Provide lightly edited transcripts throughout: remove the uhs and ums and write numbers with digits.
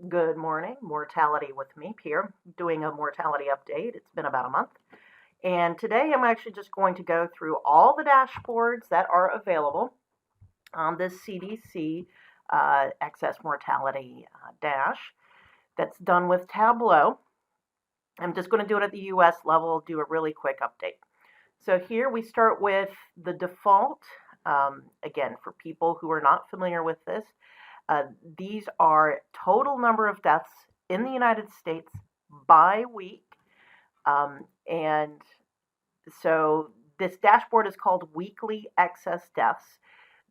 Good morning, mortality with me here, doing a mortality update. It's been about a month. And today I'm actually just going to go through all the dashboards that are available on this CDC excess mortality dash that's done with Tableau. I'm just going to do it at the US level, do a really quick update. So here we start with the default. Again, for people who are not familiar with this, uh, these are total number of deaths in the United States by week. And so this dashboard is called weekly excess deaths.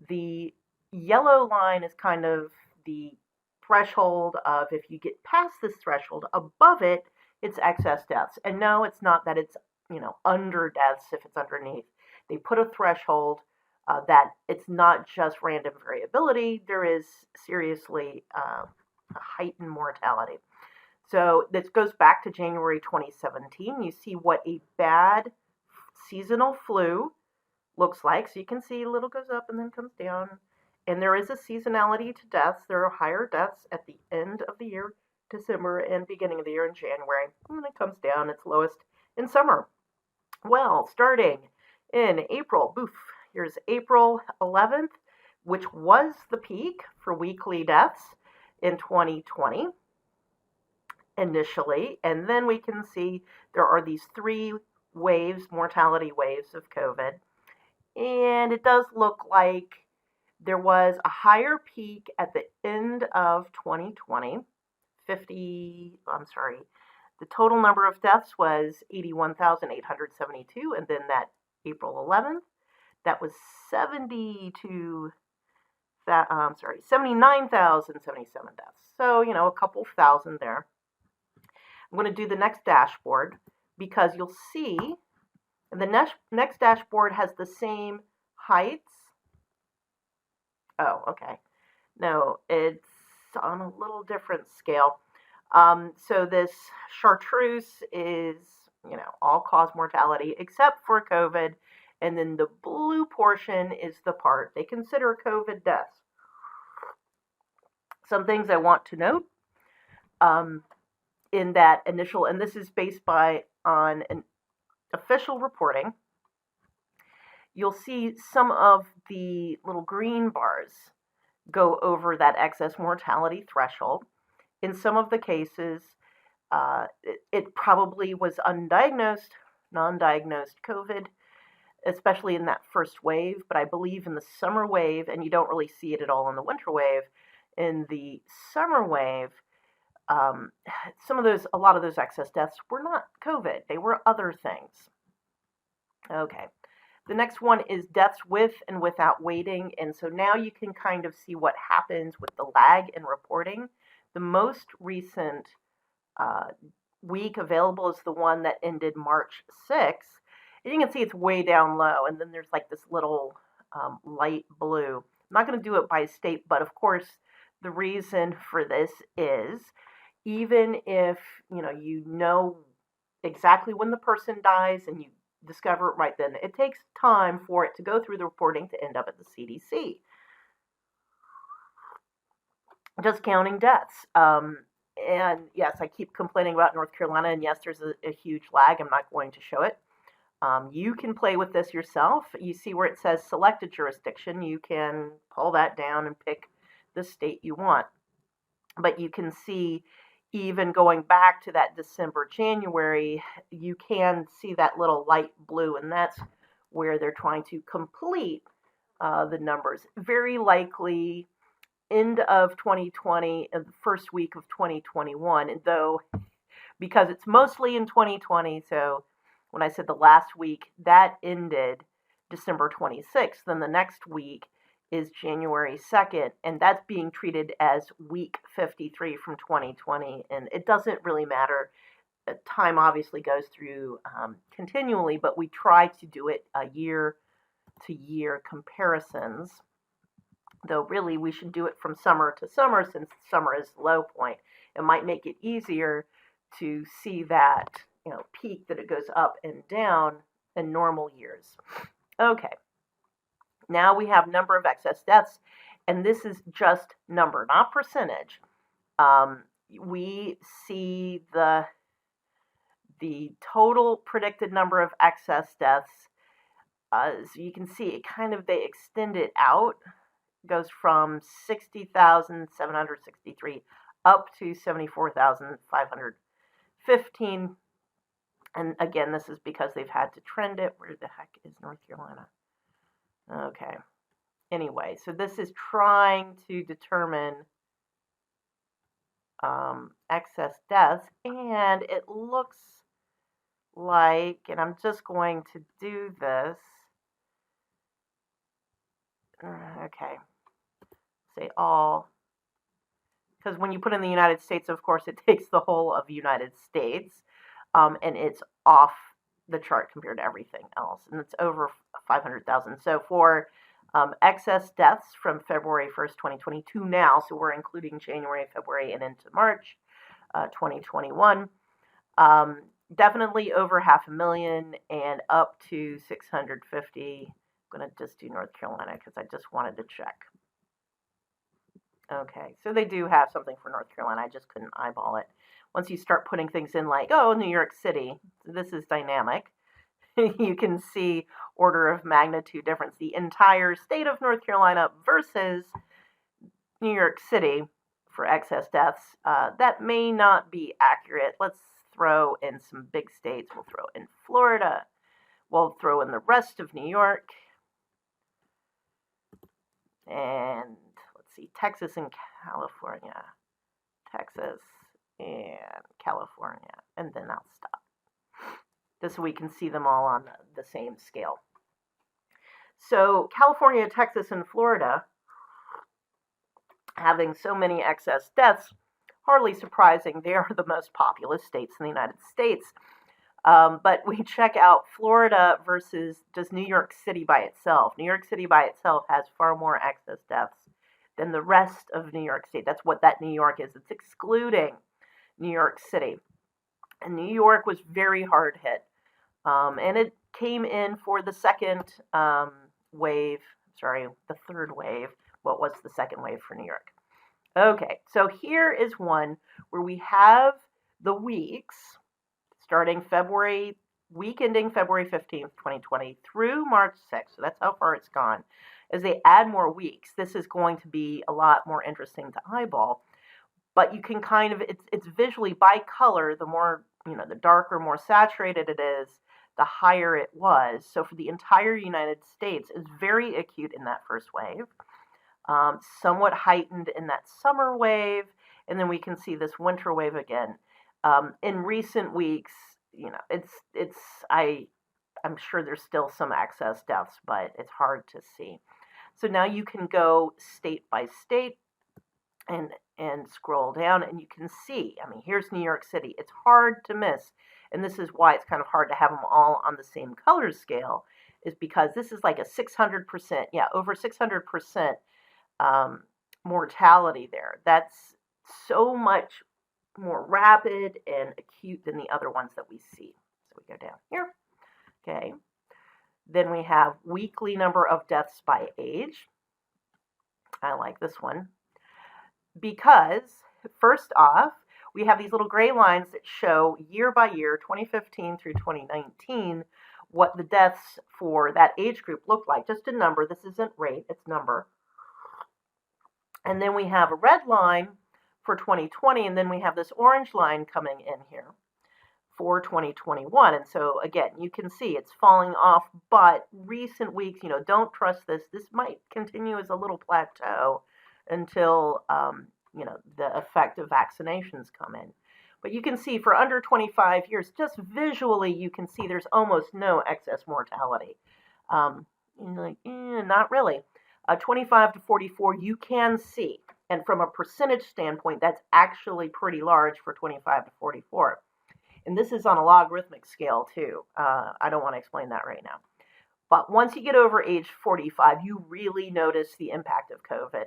The yellow line is kind of the threshold of if you get past this threshold, above it, it's excess deaths. And no, it's not that it's, under deaths if it's underneath. They put a threshold that it's not just random variability, there is seriously a heightened mortality. So this goes back to January 2017. You see what a bad seasonal flu looks like. So you can see a little goes up and then comes down. And there is a seasonality to deaths. There are higher deaths at the end of the year, December, and beginning of the year in January. And then it comes down. It's lowest in summer. Well, starting in April, boof, here's April 11th, which was the peak for weekly deaths in 2020 initially. And then we can see there are these three waves, mortality waves of COVID. And it does look like there was a higher peak at the end of 2020. The total number of deaths was 81,872. And then that April 11th, that was 79,077 deaths. So, a couple thousand there. I'm going to do the next dashboard because you'll see the next dashboard has the same heights. Oh, okay. No, it's on a little different scale. So this chartreuse is, all-cause mortality except for COVID. And then the blue portion is the part they consider COVID deaths. Some things I want to note in that initial, and this is based on an official reporting, you'll see some of the little green bars go over that excess mortality threshold. In some of the cases, it probably was undiagnosed, non-diagnosed COVID, especially in that first wave. But I believe in the summer wave, and you don't really see it at all in the winter wave, in the summer wave, a lot of those excess deaths were not COVID. They were other things. Okay. The next one is deaths with and without waiting. And so now you can kind of see what happens with the lag in reporting. The most recent week available is the one that ended March 6th. And you can see it's way down low. And then there's like this little light blue. I'm not going to do it by state, but of course, the reason for this is even if you know exactly when the person dies and you discover it right then, it takes time for it to go through the reporting to end up at the CDC. Just counting deaths. And yes, I keep complaining about North Carolina, and yes, there's a huge lag. I'm not going to show it. You can play with this yourself. You see where it says select a jurisdiction. You can pull that down and pick the state you want. But you can see, even going back to that December, January, you can see that little light blue, and that's where they're trying to complete the numbers. Very likely end of 2020 and the first week of 2021, and though because it's mostly in 2020, so when I said the last week, that ended December 26th, then the next week is January 2nd, and that's being treated as week 53 from 2020, and it doesn't really matter. Time obviously goes through continually, but we try to do it year-to-year comparisons, though really we should do it from summer to summer since summer is the low point. It might make it easier to see that peak that it goes up and down in normal years. Okay. Now we have number of excess deaths, and this is just number, not percentage. we see the total predicted number of excess deaths. So you can see it they extend it out. It goes from 60,763 up to 74,515. And again, this is because they've had to trend it. Where the heck is North Carolina? Okay. Anyway, so this is trying to determine excess deaths, and it looks like, and I'm just going to do this. Okay. Say all. Because when you put in the United States, of course, it takes the whole of the United States, and it's off the chart compared to everything else, and it's over 500,000. So for excess deaths from February 1st, 2022 now, so we're including January, February, and into March 2021, definitely over 500,000 and up to 650. I'm going to just do North Carolina because I just wanted to check. Okay, so they do have something for North Carolina. I just couldn't eyeball it. Once you start putting things in like, oh, New York City, this is dynamic. You can see order of magnitude difference. The entire state of North Carolina versus New York City for excess deaths. That may not be accurate. Let's throw in some big states. We'll throw in Florida. We'll throw in the rest of New York. And let's see, Texas and California. Texas and California. And then I'll stop. Just so we can see them all on the same scale. So California, Texas, and Florida having so many excess deaths, hardly surprising. They are the most populous states in the United States. But we check out Florida versus just New York City by itself. New York City by itself has far more excess deaths than the rest of New York State. That's what that New York is. It's excluding New York City. And New York was very hard hit. And it came in for the second wave, the third wave. What was the second wave for New York? Okay, so here is one where we have the weeks starting week ending February 15th, 2020 through March 6th. So that's how far it's gone. As they add more weeks, this is going to be a lot more interesting to eyeball. But you can it's visually by color, the more, the darker, more saturated it is, the higher it was. So for the entire United States, it's very acute in that first wave, somewhat heightened in that summer wave, and then we can see this winter wave again. In recent weeks, I'm sure there's still some excess deaths, but it's hard to see. So now you can go state by state and scroll down, and you can see, here's New York City. It's hard to miss, and this is why it's kind of hard to have them all on the same color scale, is because this is like a 600%, over 600% mortality there. That's so much more rapid and acute than the other ones that we see. So we go down here. Okay. Then we have weekly number of deaths by age. I like this one because, first off, we have these little gray lines that show year by year, 2015 through 2019, what the deaths for that age group look like. Just a number. This isn't rate, it's number. And then we have a red line for 2020, and then we have this orange line coming in here for 2021. And so, again, you can see it's falling off, but recent weeks, don't trust this. This might continue as a little plateau until, the effect of vaccinations come in. But you can see for under 25 years, just visually, you can see there's almost no excess mortality. Not really. 25 to 44, you can see. And from a percentage standpoint, that's actually pretty large for 25 to 44. And this is on a logarithmic scale, too. I don't want to explain that right now. But once you get over age 45, you really notice the impact of COVID.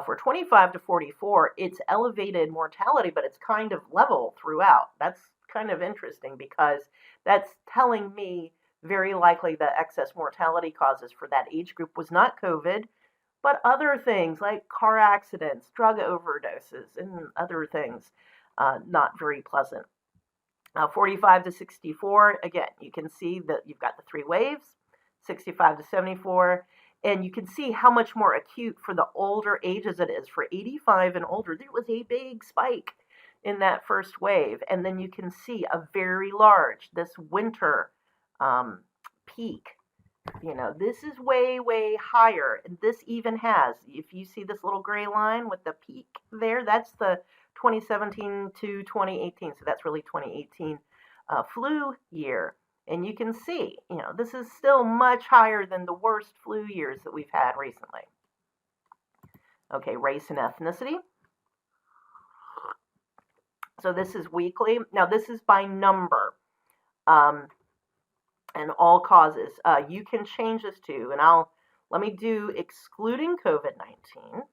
For 25 to 44, it's elevated mortality, but it's kind of level throughout. That's kind of interesting because that's telling me very likely the excess mortality causes for that age group was not COVID, but other things like car accidents, drug overdoses, and other things. not very pleasant. 45 to 64, again, you can see that you've got the three waves, 65 to 74, and you can see how much more acute for the older ages it is. For 85 and older, there was a big spike in that first wave, and then you can see a very large, this winter peak. This is way, way higher, and this even has, if you see this little gray line with the peak there, that's the 2017 to 2018, so that's really 2018 flu year. And you can see, this is still much higher than the worst flu years that we've had recently. Okay, race and ethnicity. So this is weekly. Now this is by number and all causes. You can change this too, and let me do excluding COVID-19.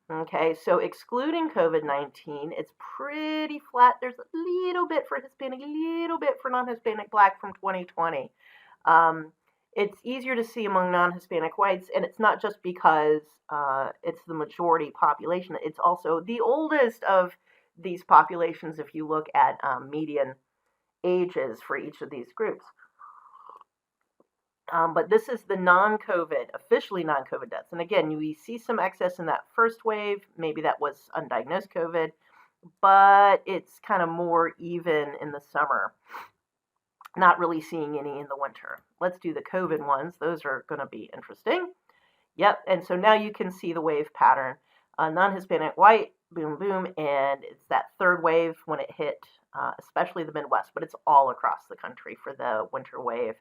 Okay, so excluding COVID-19, it's pretty flat. There's a little bit for Hispanic, a little bit for non-Hispanic Black from 2020. It's easier to see among non-Hispanic whites, and it's not just because it's the majority population. It's also the oldest of these populations if you look at median ages for each of these groups. But this is the non-COVID, officially non-COVID deaths. And again, we see some excess in that first wave. Maybe that was undiagnosed COVID, but it's kind of more even in the summer. Not really seeing any in the winter. Let's do the COVID ones. Those are going to be interesting. Yep, and so now you can see the wave pattern. Non-Hispanic white, boom, boom, and it's that third wave when it hit, especially the Midwest, but it's all across the country for the winter wave.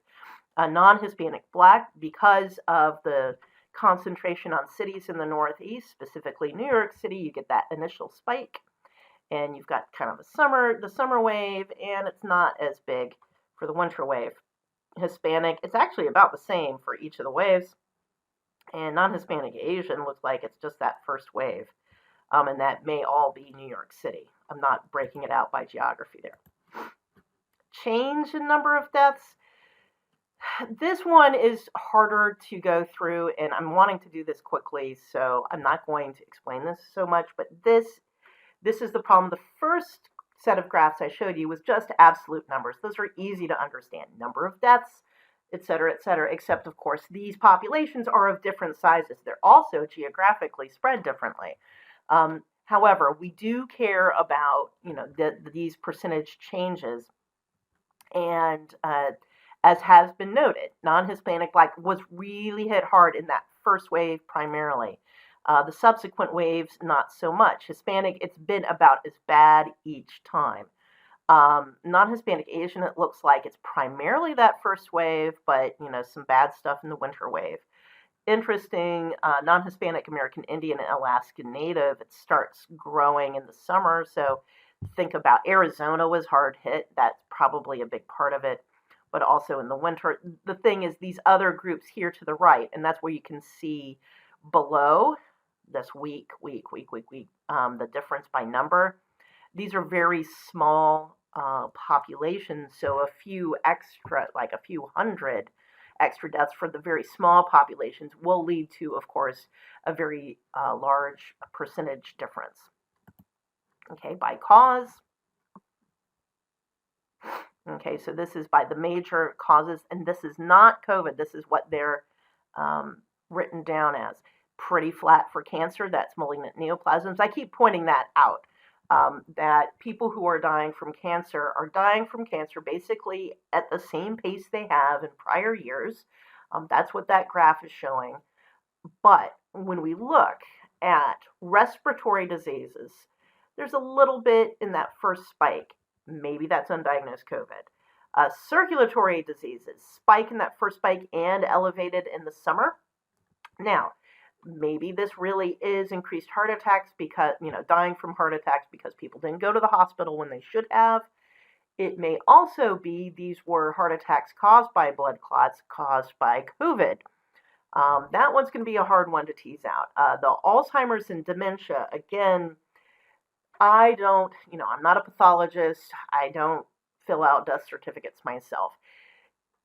Non-Hispanic Black, because of the concentration on cities in the Northeast, specifically New York City, you get that initial spike, and you've got kind of the summer wave, and it's not as big for the winter wave. Hispanic, it's actually about the same for each of the waves, and non-Hispanic Asian looks like it's just that first wave, and that may all be New York City. I'm not breaking it out by geography there. Change in number of deaths. This one is harder to go through, and I'm wanting to do this quickly, so I'm not going to explain this so much, but this is the problem. The first set of graphs I showed you was just absolute numbers. Those are easy to understand. Number of deaths, etc., except, of course, these populations are of different sizes. They're also geographically spread differently. However, we do care about, these percentage changes, and as has been noted, non-Hispanic Black was really hit hard in that first wave primarily. The subsequent waves, not so much. Hispanic, it's been about as bad each time. Non-Hispanic Asian, it looks like it's primarily that first wave, but, some bad stuff in the winter wave. Interesting, non-Hispanic American Indian and Alaska Native, it starts growing in the summer, so think about Arizona was hard hit. That's probably a big part of it, but also in the winter. The thing is, these other groups here to the right, and that's where you can see below this week, the difference by number. These are very small populations, so a few extra, like a few hundred extra deaths for the very small populations will lead to, of course, a very large percentage difference. Okay, by cause. Okay, so this is by the major causes, and this is not COVID. This is what they're written down as. Pretty flat for cancer. That's malignant neoplasms. I keep pointing that out, that people who are dying from cancer are dying from cancer basically at the same pace they have in prior years. That's what that graph is showing. But when we look at respiratory diseases, there's a little bit in that first spike. Maybe that's undiagnosed COVID. Circulatory diseases spike in that first spike and elevated in the summer. Now, maybe this really is increased heart attacks because, dying from heart attacks because people didn't go to the hospital when they should have. It may also be these were heart attacks caused by blood clots caused by COVID. That one's going to be a hard one to tease out. The Alzheimer's and dementia, again, I'm not a pathologist. I don't fill out death certificates myself.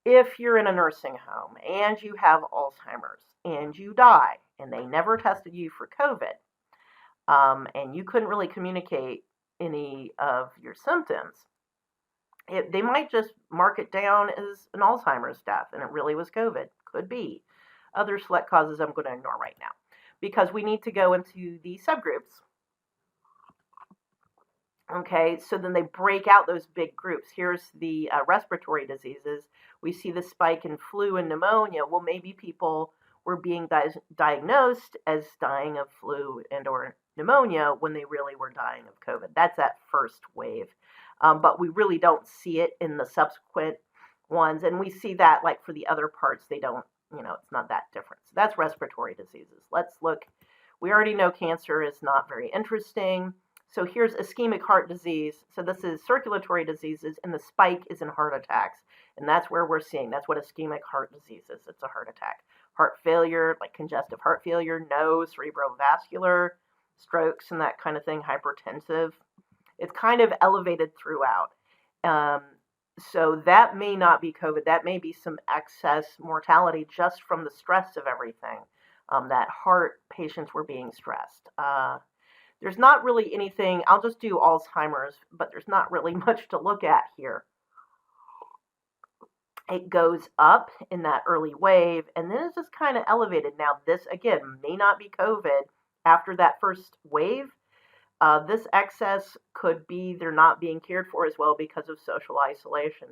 If you're in a nursing home and you have Alzheimer's and you die and they never tested you for COVID, and you couldn't really communicate any of your symptoms. They might just mark it down as an Alzheimer's death, and it really was COVID. Could be. Other select causes I'm going to ignore right now, because we need to go into the subgroups. Okay, so then they break out those big groups. Here's the respiratory diseases. We see the spike in flu and pneumonia. Well, maybe people were being diagnosed as dying of flu and or pneumonia when they really were dying of COVID. That's that first wave. But we really don't see it in the subsequent ones. And we see that like for the other parts, they don't, it's not that different. So that's respiratory diseases. Let's look. We already know cancer is not very interesting. So here's ischemic heart disease. So this is circulatory diseases, and the spike is in heart attacks. And that's where we're seeing. That's what ischemic heart disease is. It's a heart attack. Heart failure, like congestive heart failure, no, cerebrovascular, strokes and that kind of thing, hypertensive. It's kind of elevated throughout. So that may not be COVID. That may be some excess mortality just from the stress of everything. That heart patients were being stressed. There's not really anything, I'll just do Alzheimer's, but there's not really much to look at here. It goes up in that early wave, and then it's just kind of elevated. Now, this, again, may not be COVID after that first wave. This excess could be they're not being cared for as well because of social isolation.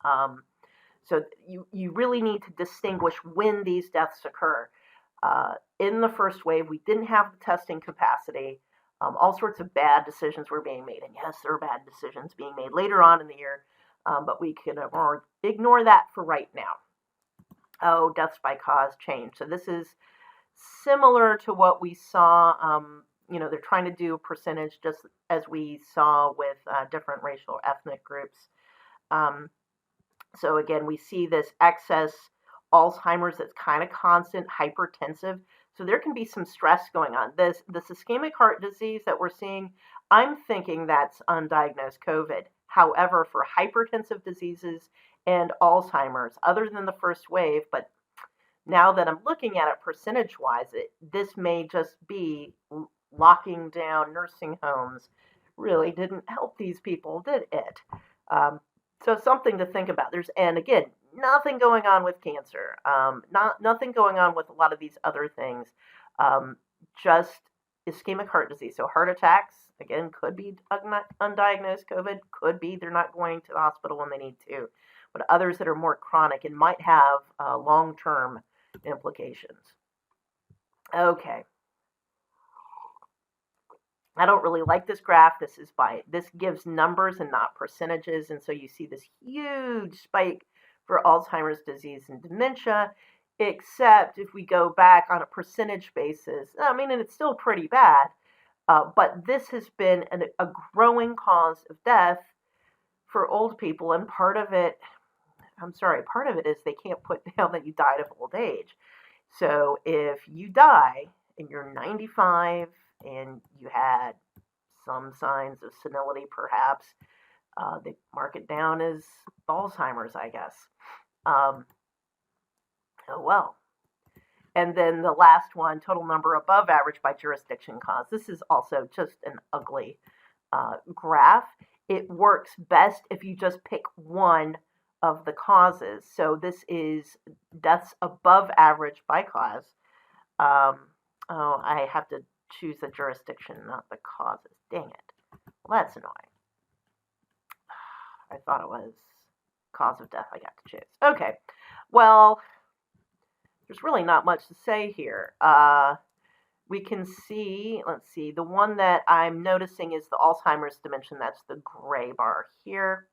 So you really need to distinguish when these deaths occur. In the first wave, we didn't have the testing capacity. All sorts of bad decisions were being made. And yes, there are bad decisions being made later on in the year, but we can ignore that for right now. Oh, deaths by cause change. So this is similar to what we saw. They're trying to do a percentage just as we saw with different racial ethnic groups. So again, we see this excess Alzheimer's that's kind of constant, hypertensive. So there can be some stress going on. This ischemic heart disease that we're seeing, I'm thinking that's undiagnosed COVID. However, for hypertensive diseases and Alzheimer's, other than the first wave, but now that I'm looking at it percentage-wise, this may just be locking down nursing homes. Really didn't help these people, did it? So something to think about. And again, nothing going on with cancer. Nothing going on with a lot of these other things. Just ischemic heart disease. So heart attacks, again, could be undiagnosed COVID. Could be they're not going to the hospital when they need to. But others that are more chronic and might have long-term implications. Okay. I don't really like this graph. This gives numbers and not percentages. And so you see this huge spike for Alzheimer's disease and dementia, except if we go back on a percentage basis, and it's still pretty bad, but this has been a growing cause of death for old people, and part of it is they can't put down that you died of old age. So if you die and you're 95 and you had some signs of senility perhaps, they mark it down as Alzheimer's, I guess. Oh well. And then the last one, total number above average by jurisdiction cause. This is also just an ugly graph. It works best if you just pick one of the causes. So this is deaths above average by cause. I have to choose the jurisdiction, not the causes. Dang it. Well, that's annoying. I thought it was cause of death I got to choose. Okay. Well, there's really not much to say here. We can see, let's see, the one that I'm noticing is the Alzheimer's dimension. That's the gray bar here.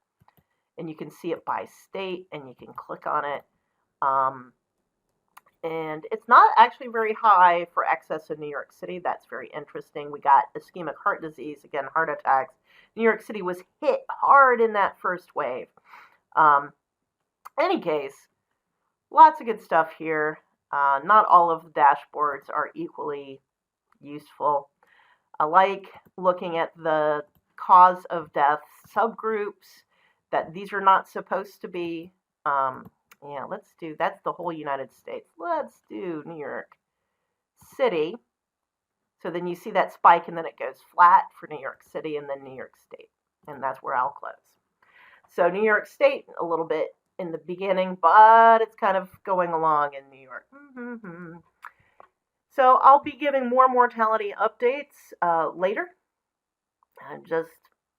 And you can see it by state, and you can click on it. And it's not actually very high for excess in New York City. That's very interesting. We got ischemic heart disease, again, heart attacks. New York City was hit hard in that first wave. Any case, lots of good stuff here. Not all of the dashboards are equally useful. I like looking at the cause of death subgroups, that these are not supposed to be. Yeah, let's do, that's the whole United States. Let's do New York City. So then you see that spike, and then it goes flat for New York City and then New York State. And that's where I'll close. So New York State, a little bit in the beginning, but it's kind of going along in New York. So I'll be giving more mortality updates later.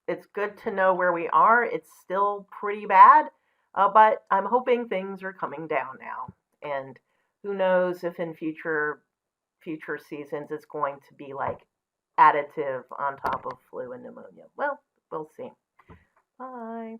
It's good to know where we are. It's still pretty bad, but I'm hoping things are coming down now. And who knows if in future seasons it's going to be like additive on top of flu and pneumonia. Well, we'll see. Bye.